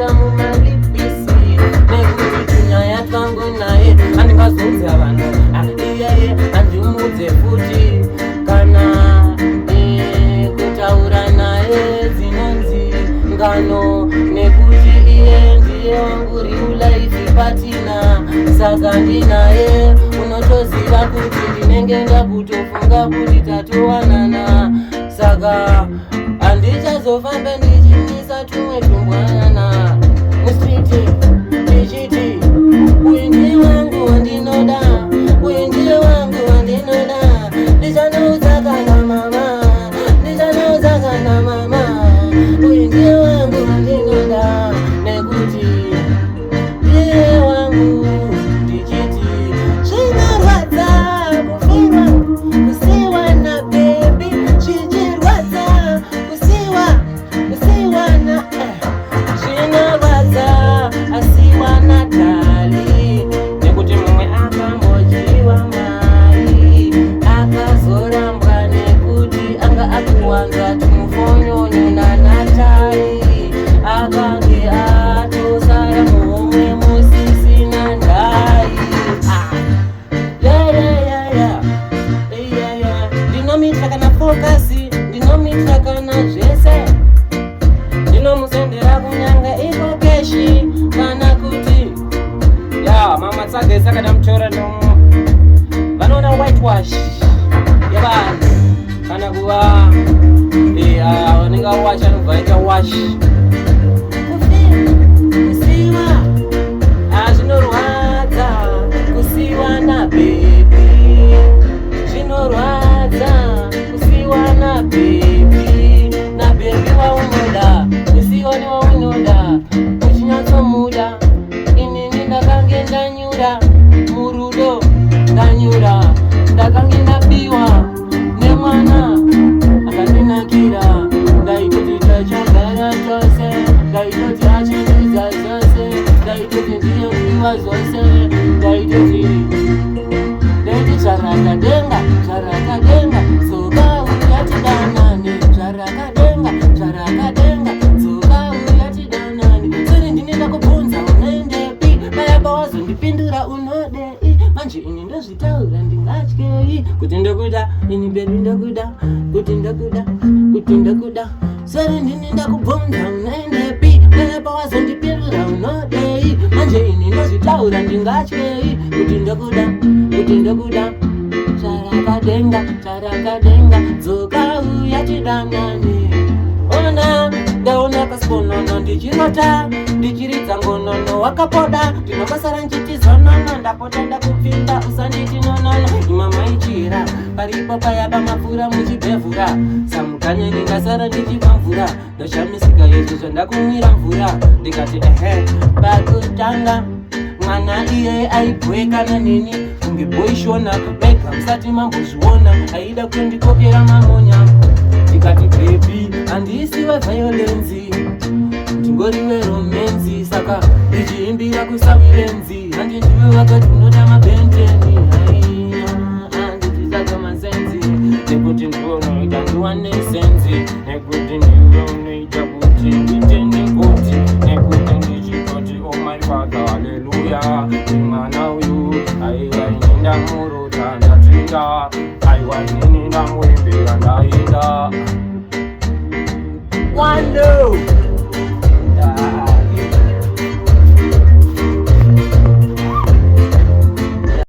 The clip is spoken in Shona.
Ndakunda mumalipisi nekuti tunyaya twangu naye andingazunzi abantu iyeye andimudze futi kana kutaura naye dzinonzi ngano nekuti iye ndiye wangu real life patina saka ndinaye unotoziva kuti ndinenge ndakutofunga kuti tatowanana saka handichazofamba ndichimisa tumwe tumbwanana mustriti ndichiti uyu ndiye wangu wandinoda uyu ndiye wangu wandinoda ndichanoudzakana mama ndichanoudzakana mama uyu ndiye wangu wandinoda nekuti ndiye wangu ndichiti zvinorwadza kufirwa kusiwa na bebi zvichirwadza kusiwa na zvinorwadza asiwa na dali nekuti mumwe akambojiwa mai akazorambwa nekuti anga akuwanza tumufonyonyo nanatali akange atosara muhomwe musisina ndai ndinomitra kana fokasi ndinomitra kana zvese ndinomusendera kunyanga iko keshi kana kuti mama tsagesa kana mutora nomo vanoona whitewash yevanhu kana kuva vanenge wash anobva aita wash kusiwa zvinorwadza kusiwa na bebi zvinorwadza kusiwa na bebi waunoda kusiwa ni waunoda uchinyatsomuda inini ndakange ndanyura murudo ndanyura ndakange ndabiwa nemwana akandinakira ndaitoti tachagara chose ndaitoti achindidza zvose ndaitoti ndiyoniwa zvose ndaitoti ndaiti zvarakadenga dzoka uyatidanane zvarakadenga dzoka uyatidanane sori ndinenda kubvunza unoendepi bayaba wazondipindura unodei manje ini ndozvitaura ndingatyei kuti ndokuda ini bebi ndokuda kuti ndokuda sori ndinenda kubvunza unoendepi bayaba wazondipindura unodei manje ini ndozvitaura ndingatyei kuti ndokuda charakadenga dzoka uyatidanane ona ndaona kasiponono ndichirota ndichiridza ngonono wakapoda ndinokasara nchitizonono ndapota ndakupfinda usanditi nonono imama ichira paripo payaba mapfura muchibhevhura samukanya ndingasara ndichipa mvura ndoshamisika izvo zvandakumwira mvura ndikati pakutanga mwana iye aibwekana neni kunge boishona mega musati mambozviona aida kundikokera mamonya ndikati bebi handisiwe violenzi ndingoriwe romenzi saka ndichiimbira kusawirenzi handi ndiwe wakati unoda mabenteni handitizadzo mazenzi nekuti ndiwe unoita ndiwane senzi nekuti ndiwe unoita kuti nditende kuti nekuti ndichitoti oh my father haleluya imwana uyu aiwainenda muruta ndatinda aiwanini ndamuimbira ndainda One love.